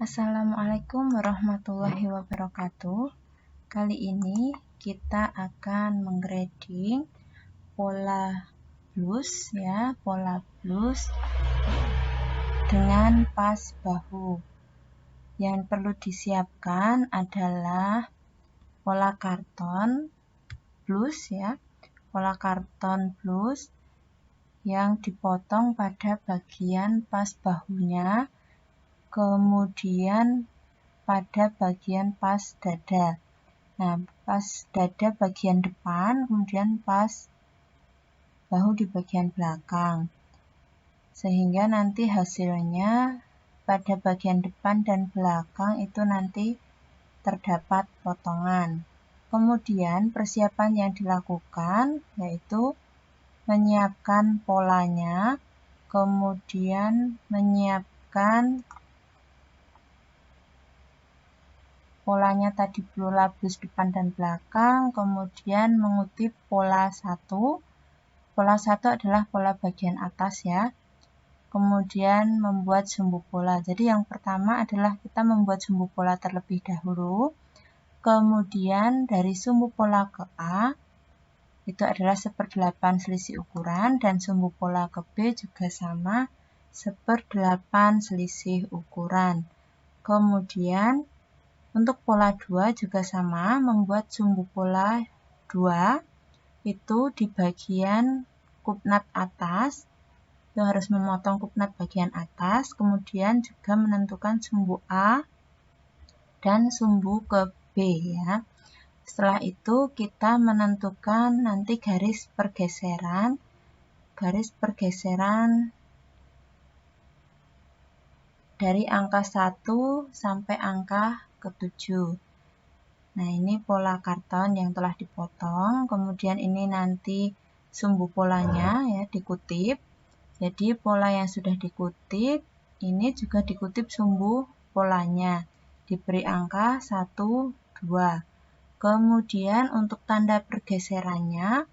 Assalamualaikum warahmatullahi wabarakatuh. Kali ini kita akan menggrading pola blus pola blus dengan pas bahu. Yang perlu disiapkan adalah pola karton blus pola karton blus yang dipotong pada bagian pas bahunya, kemudian pada bagian pas dada. Nah, pas dada bagian depan, kemudian pas bahu di bagian belakang. Sehingga nanti hasilnya pada bagian depan dan belakang itu nanti terdapat potongan. Kemudian persiapan yang dilakukan yaitu menyiapkan polanya, kemudian menyiapkan polanya tadi pola blus depan dan belakang, kemudian mengutip pola 1. Pola 1 adalah pola bagian atas Kemudian membuat sumbu pola. Jadi yang pertama adalah kita membuat sumbu pola terlebih dahulu. Kemudian dari sumbu pola ke A itu adalah 1/8 selisih ukuran, dan sumbu pola ke B juga sama 1/8 selisih ukuran. Kemudian untuk pola 2 juga sama, membuat sumbu pola 2 itu di bagian kupnat atas, itu harus memotong kupnat bagian atas, kemudian juga menentukan sumbu A dan sumbu ke B Setelah itu kita menentukan nanti garis pergeseran dari angka 1 sampai angka ke-7. Nah, ini pola karton yang telah dipotong, kemudian ini nanti sumbu polanya dikutip. Jadi pola yang sudah dikutip, ini juga dikutip sumbu polanya. Diberi angka 1, 2. Kemudian untuk tanda pergeserannya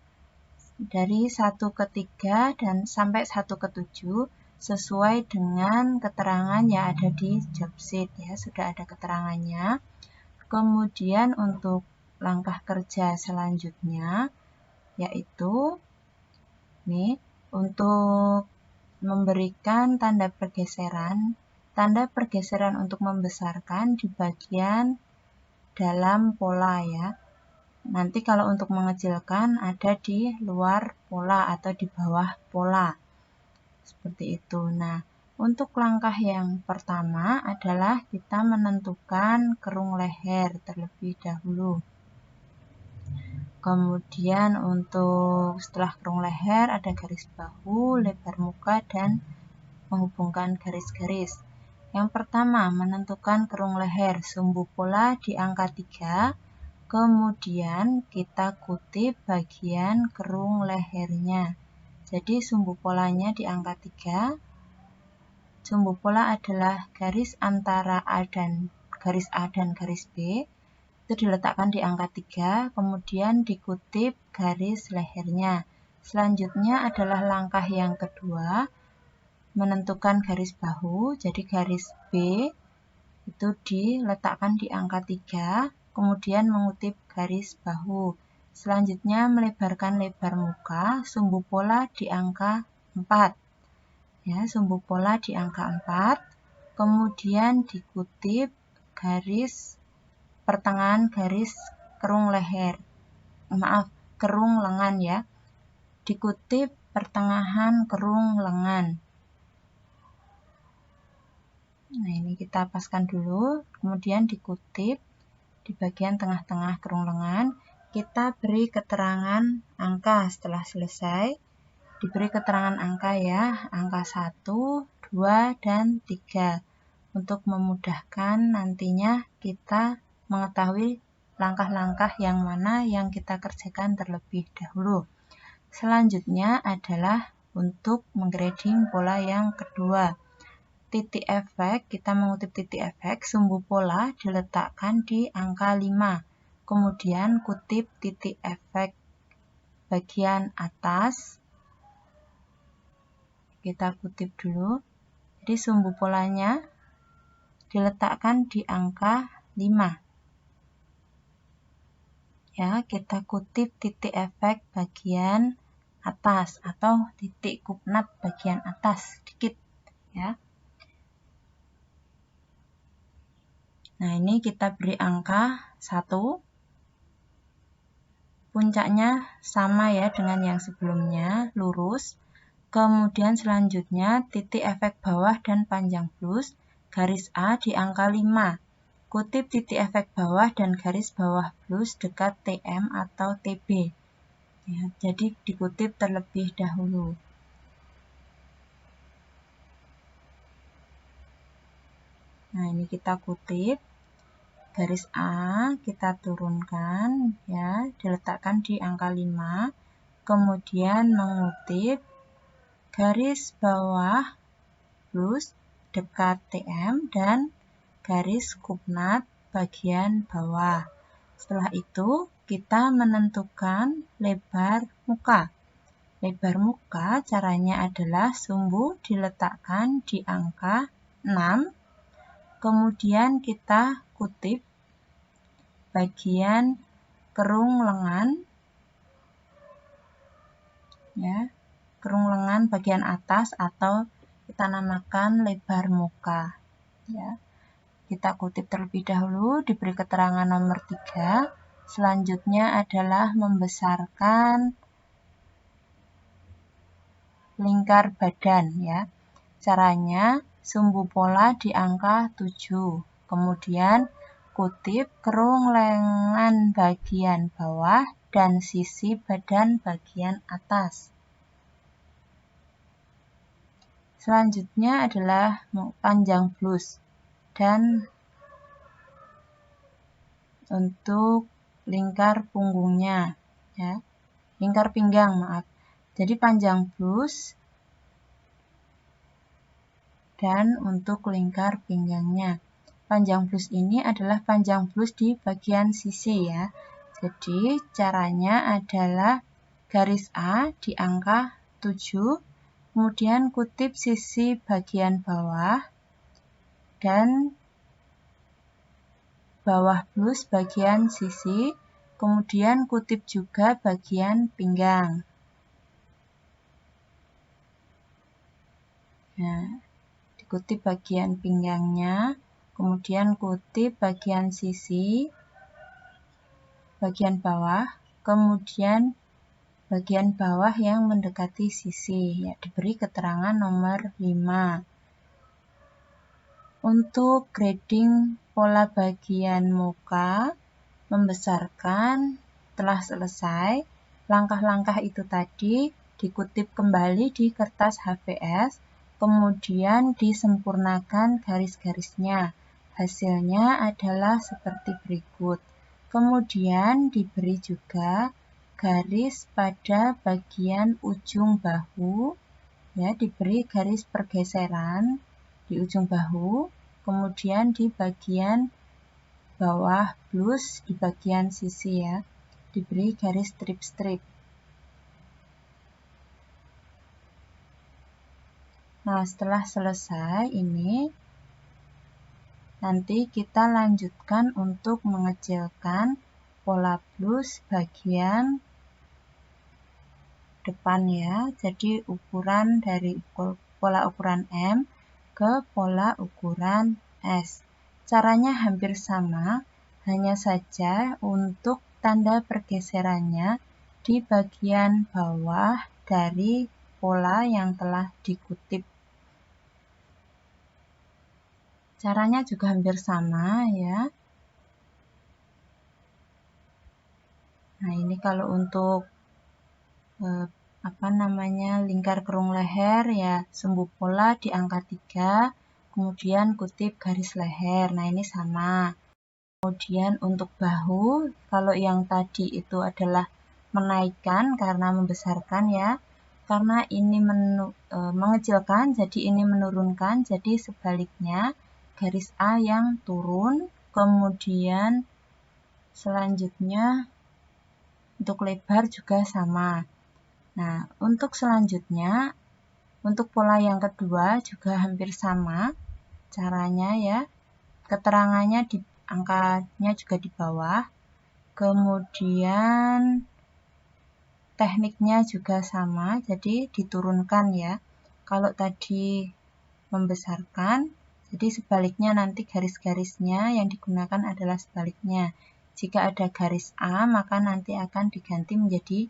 dari 1 ke 3 dan sampai 1 ke 7 sesuai dengan keterangan yang ada di job sheet sudah ada keterangannya. Kemudian untuk langkah kerja selanjutnya yaitu untuk memberikan tanda pergeseran untuk membesarkan di bagian dalam pola Nanti kalau untuk mengecilkan ada di luar pola atau di bawah pola. Seperti itu. Nah, untuk langkah yang pertama adalah kita menentukan kerung leher terlebih dahulu. Kemudian untuk setelah kerung leher ada garis bahu, lebar muka, dan menghubungkan garis-garis. Yang pertama, menentukan kerung leher, sumbu pola di angka 3. Kemudian kita kutip bagian kerung lehernya. Jadi sumbu polanya di angka 3. Sumbu pola adalah garis antara garis A dan garis B. Itu diletakkan di angka 3. Kemudian dikutip garis lehernya. Selanjutnya adalah langkah yang kedua, menentukan garis bahu. Jadi garis B itu diletakkan di angka 3. Kemudian mengutip garis bahu. Selanjutnya melebarkan lebar muka, sumbu pola di angka 4. Sumbu pola di angka 4. Kemudian dikutip garis pertengahan garis kerung leher. Kerung lengan Dikutip pertengahan kerung lengan. Nah, ini kita paskan dulu, kemudian dikutip di bagian tengah-tengah kerung lengan. Kita beri keterangan angka setelah selesai. Diberi keterangan angka angka 1, 2, dan 3. Untuk memudahkan nantinya kita mengetahui langkah-langkah yang mana yang kita kerjakan terlebih dahulu. Selanjutnya adalah untuk menggrading pola yang kedua. Titik efek, kita mengutip titik efek, sumbu pola diletakkan di angka 5. Kemudian kutip titik efek bagian atas. Kita kutip dulu. Jadi sumbu polanya diletakkan di angka 5. Ya, kita kutip titik efek bagian atas atau titik kupnat bagian atas sedikit ya. Nah, ini kita beri angka 1. Puncaknya sama ya dengan yang sebelumnya, lurus. Kemudian selanjutnya titik efek bawah dan panjang plus, garis A di angka 5. Kutip titik efek bawah dan garis bawah plus dekat TM atau TB. Ya, jadi dikutip terlebih dahulu. Nah, ini kita kutip. Garis A kita turunkan ya, diletakkan di angka 5. Kemudian mengutip garis bawah plus dekat TM dan garis kupnat bagian bawah. Setelah itu kita menentukan lebar muka. Lebar muka caranya adalah sumbu diletakkan di angka 6. Kemudian kita kutip bagian kerung lengan ya, kerung lengan bagian atas atau kita namakan lebar muka ya. Kita kutip terlebih dahulu, diberi keterangan nomor 3. Selanjutnya adalah membesarkan lingkar badan ya. Caranya sumbu pola di angka 7. Kemudian kutip kerung lengan bagian bawah dan sisi badan bagian atas. Selanjutnya adalah panjang plus dan untuk lingkar punggungnya ya, lingkar pinggang maaf. Jadi panjang plus dan untuk lingkar pinggangnya. Panjang plus ini adalah panjang plus di bagian sisi ya. Jadi caranya adalah garis A di angka 7, kemudian kutip sisi bagian bawah dan bawah plus bagian sisi, kemudian kutip juga bagian pinggang. Nah, dikutip bagian pinggangnya, kemudian kutip bagian sisi, bagian bawah, kemudian bagian bawah yang mendekati sisi, ya, diberi keterangan nomor 5. Untuk grading pola bagian muka, membesarkan telah selesai. Langkah-langkah itu tadi dikutip kembali di kertas HVS, kemudian disempurnakan garis-garisnya. Hasilnya adalah seperti berikut. Kemudian diberi juga garis pada bagian ujung bahu, ya, diberi garis pergeseran di ujung bahu, kemudian di bagian bawah plus di bagian sisi ya, diberi garis strip-strip. Nah, setelah selesai ini, nanti kita lanjutkan untuk mengecilkan pola plus bagian depan ya. Jadi ukuran dari pola ukuran M ke pola ukuran S. Caranya hampir sama, hanya saja untuk tanda pergeserannya di bagian bawah dari pola yang telah dikutip. Caranya juga hampir sama ya. Nah, ini kalau untuk lingkar kerung leher ya, sumbu pola di angka 3, kemudian kutip garis leher. Nah, ini sama. Kemudian untuk bahu, kalau yang tadi itu adalah menaikkan karena membesarkan ya. Karena ini mengecilkan, jadi ini menurunkan, jadi sebaliknya garis A yang turun, kemudian selanjutnya untuk lebar juga sama. Nah, untuk selanjutnya, untuk pola yang kedua juga hampir sama caranya ya. keterangannya di angkanya juga di bawah. Kemudian tekniknya juga sama, jadi diturunkan ya. Kalau tadi membesarkan, jadi sebaliknya nanti garis-garisnya yang digunakan adalah sebaliknya. Jika ada garis A, maka nanti akan diganti menjadi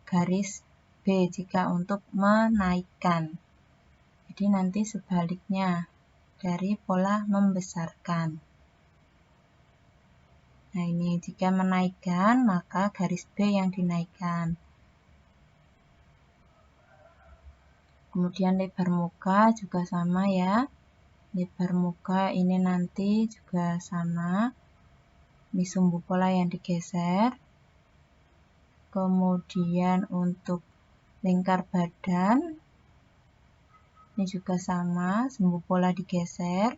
garis B jika untuk menaikkan. Jadi nanti sebaliknya dari pola membesarkan. Nah ini jika menaikkan, maka garis B yang dinaikkan. Kemudian lebar muka juga sama ya. Lebar muka ini nanti juga sama. Ini sumbu pola yang digeser. Kemudian untuk lingkar badan, ini juga sama, sumbu pola digeser.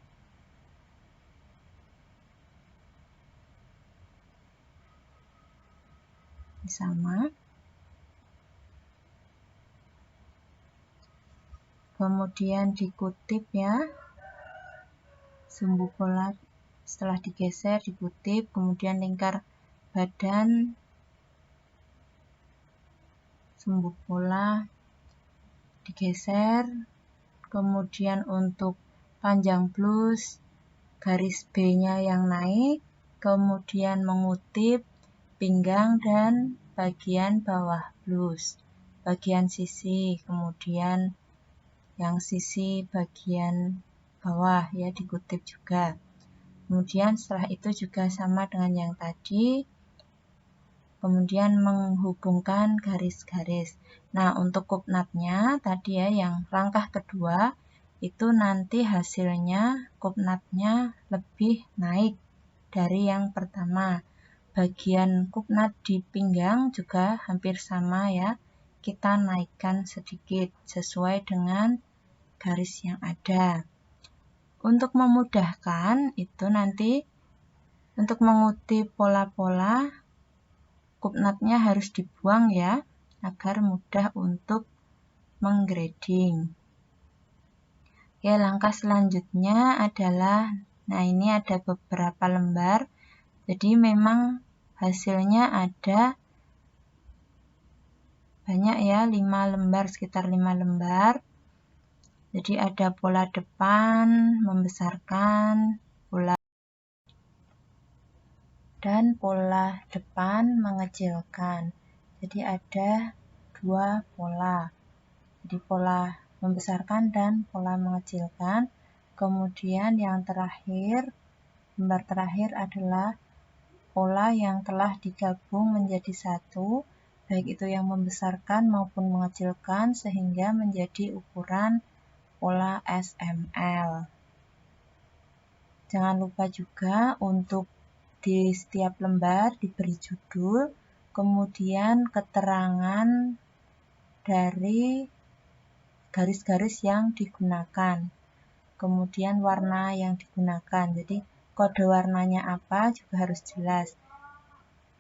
Ini sama. Kemudian dikutip ya, sumbu pola setelah digeser dikutip, kemudian lingkar badan, sumbu pola digeser, kemudian untuk panjang blus garis B-nya yang naik, kemudian mengutip pinggang dan bagian bawah blus, bagian sisi, kemudian yang sisi bagian bawah ya dikutip juga. Kemudian setelah itu juga sama dengan yang tadi, kemudian menghubungkan garis-garis. Nah, untuk kupnatnya tadi ya yang langkah kedua itu nanti hasilnya kupnatnya lebih naik dari yang pertama. Bagian kupnat di pinggang juga hampir sama ya. Kita naikkan sedikit sesuai dengan garis yang ada. Untuk memudahkan itu nanti untuk mengutip pola-pola kupnatnya harus dibuang ya, agar mudah untuk menggrading. Oke, langkah selanjutnya adalah, nah ini ada beberapa lembar, jadi memang hasilnya ada banyak ya, 5 lembar, sekitar 5 lembar. Jadi ada pola depan, membesarkan, dan pola depan mengecilkan. Jadi ada 2 pola. Jadi pola membesarkan dan pola mengecilkan. Kemudian yang terakhir, lembar terakhir adalah pola yang telah digabung menjadi satu, baik itu yang membesarkan maupun mengecilkan sehingga menjadi ukuran pola SML. Jangan lupa juga untuk di setiap lembar diberi judul, kemudian keterangan dari garis-garis yang digunakan, kemudian warna yang digunakan. Jadi kode warnanya apa juga harus jelas.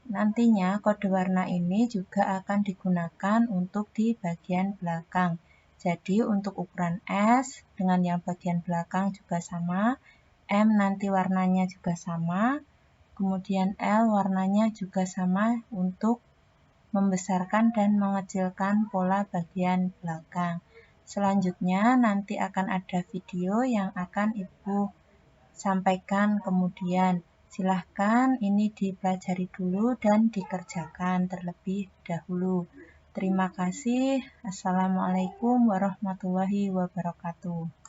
Nantinya kode warna ini juga akan digunakan untuk di bagian belakang. Jadi untuk ukuran S dengan yang bagian belakang juga sama, M nanti warnanya juga sama, kemudian L warnanya juga sama untuk membesarkan dan mengecilkan pola bagian belakang. Selanjutnya nanti akan ada video yang akan Ibu sampaikan kemudian. Silahkan ini dipelajari dulu dan dikerjakan terlebih dahulu. Terima kasih. Assalamualaikum warahmatullahi wabarakatuh.